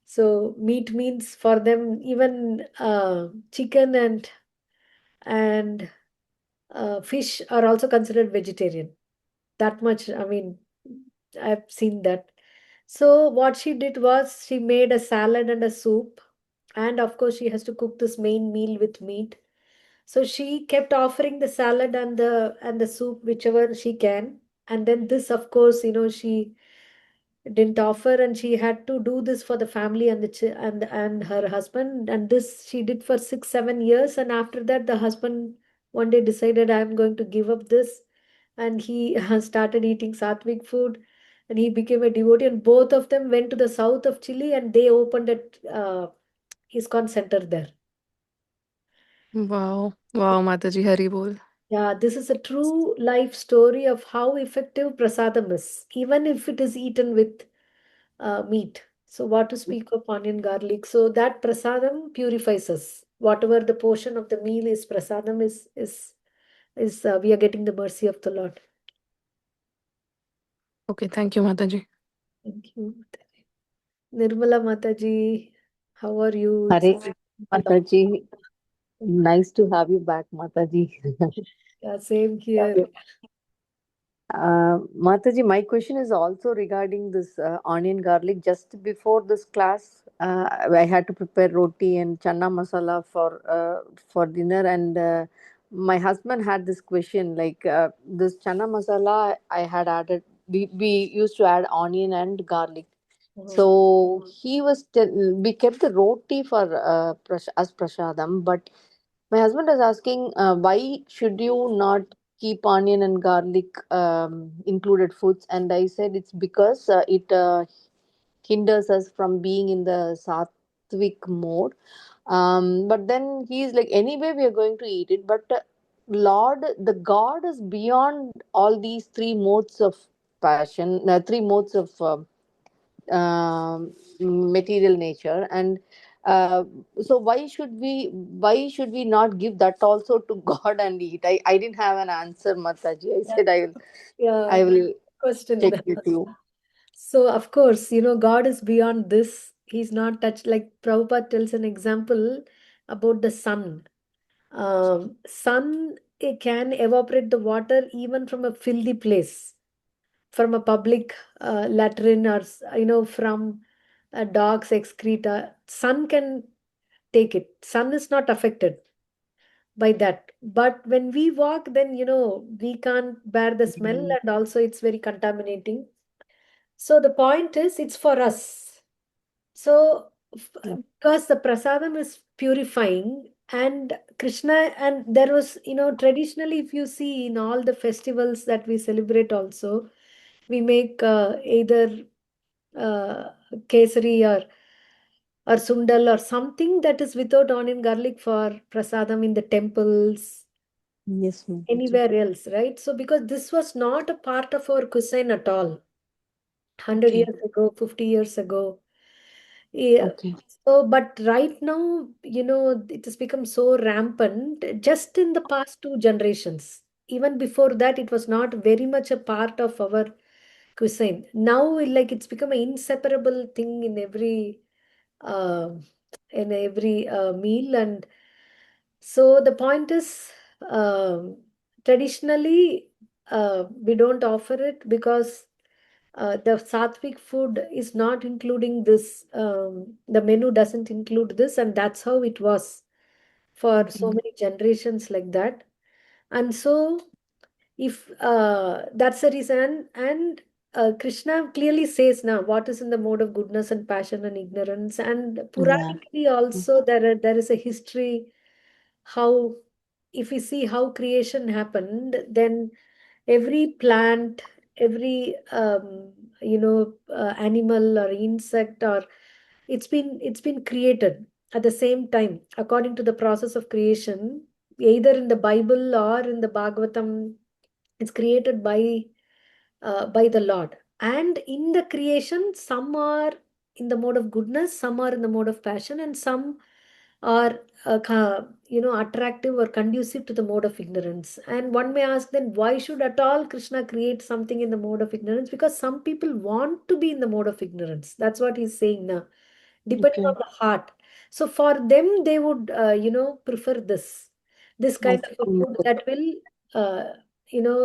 So meat means for them, even chicken and fish are also considered vegetarian. That much, I mean, I've seen that. So what she did was she made a salad and a soup, and of course she has to cook this main meal with meat. So she kept offering the salad and the soup whichever she can, and then this, of course, she didn't offer, and she had to do this for the family and and her husband, and this she did for 6 7 years, and after that the husband one day decided, I'm going to give up this, and he started eating sattvic food, and he became a devotee, and both of them went to the south of Chile and they opened a ISKCON center there. Wow, wow, Mataji, Hari bol. Yeah, this is a true life story of how effective prasadam is, even if it is eaten with meat. So, what to speak of onion garlic? So that prasadam purifies us. Whatever the portion of the meal is, prasadam is we are getting the mercy of the Lord. Okay, thank you, Mataji. Thank you, Mataji. Nirmala Mataji, how are you? It's Hare Krishna, Mataji. Nice to have you back, Mataji. yeah, same here. Mataji, my question is also regarding this onion garlic. Just before this class, I had to prepare roti and chana masala for dinner, and my husband had this question like this chana masala. I had added. We used to add onion and garlic. So we kept the roti for as prasadam, but my husband was asking why should you not keep onion and garlic included foods, and I said it's because it hinders us from being in the sattvic mode. But then he's like, anyway, we are going to eat it, but Lord, the God is beyond all these three modes of passion, three modes of material nature, and uh, so why should we not give that also to God and eat? I didn't have an answer, Mataji. I said Yeah, I will question. check with you. So, of course, God is beyond this. He's not touched. Like Prabhupada tells an example about the sun. Sun, it can evaporate the water even from a filthy place, from a public latrine, or from a dog's excreta. Sun can take it. Sun is not affected by that. But when we walk, then we can't bear the smell, and also it's very contaminating. So the point is, it's for us. So, because the prasadam is purifying, and Krishna, and there was, traditionally, if you see in all the festivals that we celebrate, also, we make either uh, kesari or sundal or something that is without onion garlic for prasadam in the temples, Yes, Mataji. anywhere else, right? So, because this was not a part of our cuisine at all, 100 Okay. years ago, 50 years ago. Yeah. Okay. So, but right now, it has become so rampant just in the past two generations. Even before that, it was not very much a part of our cuisine. Now, like it's become an inseparable thing uh, in every meal. And so the point is, traditionally, we don't offer it because the sattvic food is not including this. The menu doesn't include this, and that's how it was for so Okay. many generations like that. And so, if that's the reason, and Krishna clearly says now what is in the mode of goodness and passion and ignorance, and Yeah. Puranically also there is a history how, if we see how creation happened, then every plant, every animal or insect, or it's been created at the same time according to the process of creation, either in the Bible or in the Bhagavatam. It's created by the Lord. And in the creation, some are in the mode of goodness, some are in the mode of passion, and some are attractive or conducive to the mode of ignorance. And one may ask, then why should at all Krishna create something in the mode of ignorance? Because some people want to be in the mode of ignorance. That's what he's saying now, depending on Okay. the heart. So for them, they would prefer this kind Okay. of a food that will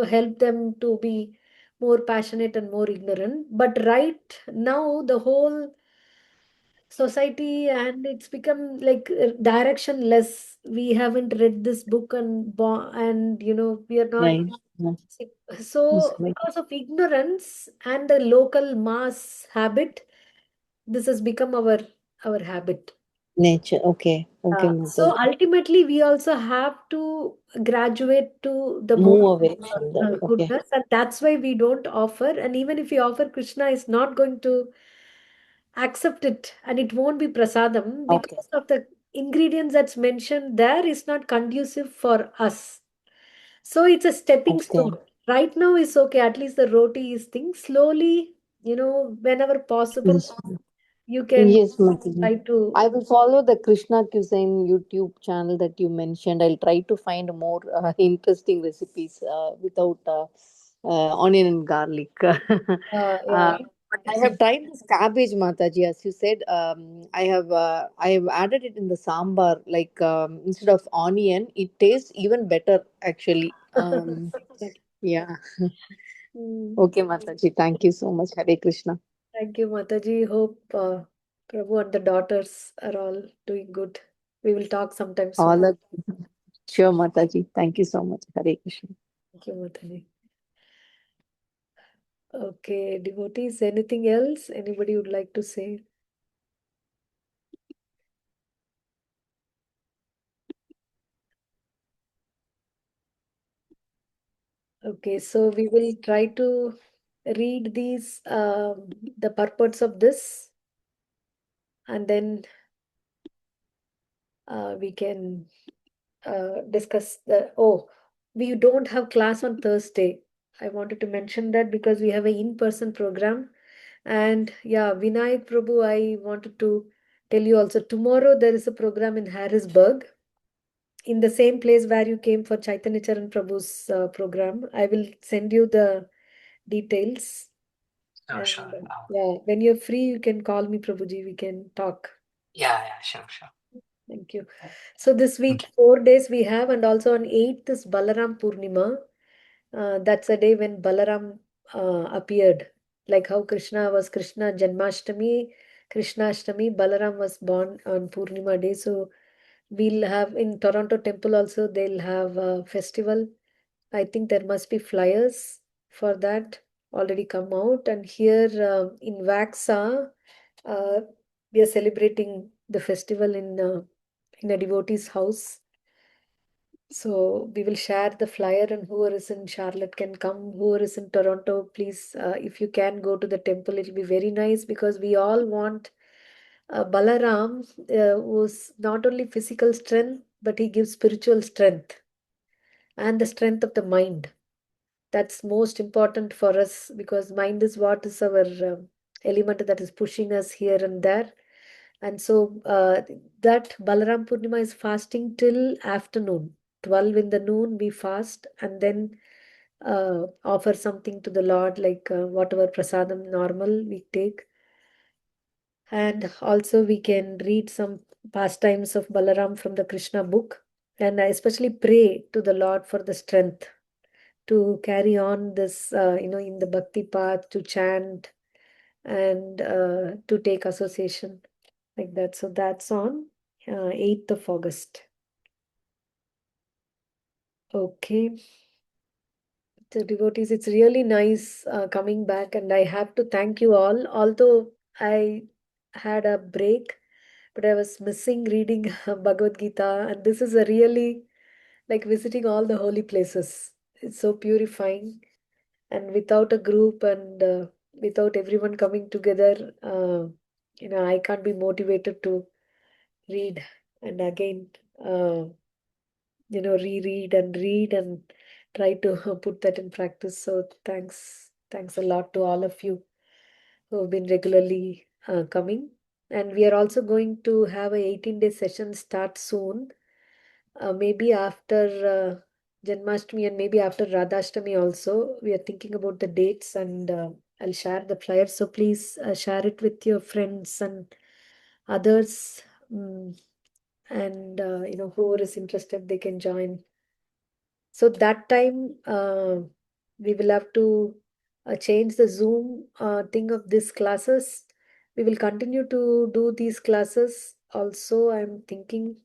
help them to be more passionate and more ignorant. But right now, the whole society, and it's become like directionless. We haven't read this book, and we are not. Right. Yeah. Yes, So right. because of ignorance and the local mass habit, this has become our habit. Nature. Okay. Okay, So Mataji. ultimately, we also have to graduate to the mode Move away from that. of Okay. goodness, and that's why we don't offer. And even if we offer, Krishna is not going to accept it, and it won't be prasadam Okay. because of the ingredients that's mentioned there is not conducive for us. So it's a stepping Okay. stone. Right now is okay. At least the roti is thing. Slowly, whenever possible, Yes. you can Yes, Mataji. try to. I will follow the Krishna Cuisine YouTube channel that you mentioned. I'll try to find more interesting recipes without onion and garlic. Yeah. But I have tried this cabbage, Mataji. As you said, I have added it in the sambar. Like instead of onion, it tastes even better actually. Yeah. Okay, Mataji. Thank you so much. Hare Krishna. Thank you, Mataji. Hope Prabhu and the daughters are all doing good. We will talk sometime soon. All are sure, Mataji. Thank you so much. Hare Krishna. Thank you, Mataji. Okay, devotees, anything else? Anybody would like to say? Okay, so we will try to read these, the purports of this, and then we can discuss the. Oh, we don't have class on Thursday. I wanted to mention that because we have an in-person program. And yeah, Vinayak Prabhu, I wanted to tell you also, tomorrow there is a program in Harrisburg, in the same place where you came for Chaitanya Charan Prabhu's program. I will send you the details. Sure, And sure. yeah, when you're free, you can call me, Prabhuji. We can talk. Yeah, sure. Thank you. So this Thank week, 4 days we have, and also on 8th is Balaram Purnima. That's a day when Balaram appeared. Like how Krishna was Krishna Janmashtami, Krishnashtami, Balaram was born on Purnima day. So we'll have in Toronto temple also, they'll have a festival. I think there must be flyers for that already come out. And here in Vaxa, uh, we are celebrating the festival in a devotee's house. So we will share the flyer, and whoever is in Charlotte can come. Whoever is in Toronto, please, if you can go to the temple, it'll be very nice because we all want Balaram, who's not only physical strength, but he gives spiritual strength and the strength of the mind. That's most important for us because mind is what is our element that is pushing us here and there. And so that Balaram Purnima is fasting till afternoon. 12 in the noon we fast, and then offer something to the Lord, like whatever prasadam normal we take. And also we can read some pastimes of Balaram from the Krishna book. And I especially pray to the Lord for the strength to carry on this, in the bhakti path, to chant and to take association like that. So that's on 8th of August. Okay. The devotees, it's really nice coming back, and I have to thank you all. Although I had a break, but I was missing reading Bhagavad Gita, and this is a really like visiting all the holy places. It's so purifying, and without a group and without everyone coming together, I can't be motivated to read and again, reread and read and try to put that in practice. So thanks a lot to all of you who have been regularly coming. And we are also going to have a 18-day session start soon, maybe after Janmashtami and maybe after Radhashtami also. We are thinking about the dates, and I'll share the flyer. So please share it with your friends and others. And whoever is interested, they can join. So that time we will have to change the Zoom thing of these classes. We will continue to do these classes. Also, I'm thinking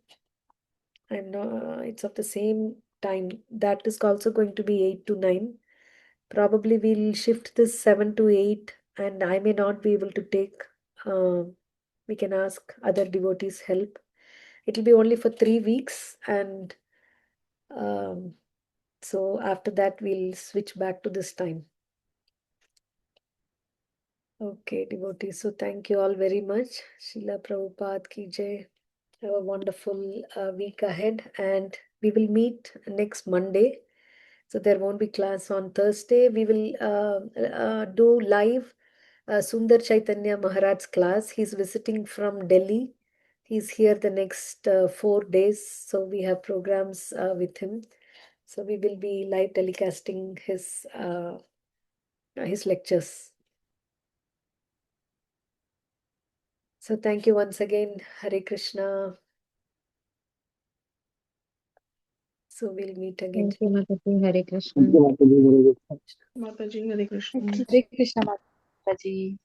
it's of the same time. That is also going to be 8 to 9. Probably we'll shift this 7 to 8, and I may not be able to take. We can ask other devotees' help. It'll be only for 3 weeks, and um, so after that, we'll switch back to this time. Okay, devotees. So thank you all very much. Srila Prabhupada ki jai. Have a wonderful week ahead, and we will meet next Monday. So there won't be class on Thursday. We will do live Sundar Chaitanya Maharaj's class. He's visiting from Delhi. He's here the next 4 days. So we have programs with him. So we will be live telecasting his lectures. So thank you once again. Hare Krishna. So we'll meet again. Thank you, Mataji. Hare Thank Krishna. you, Mataji. Very good. Mataji, Hare Krishna. Hare Krishna Mataji.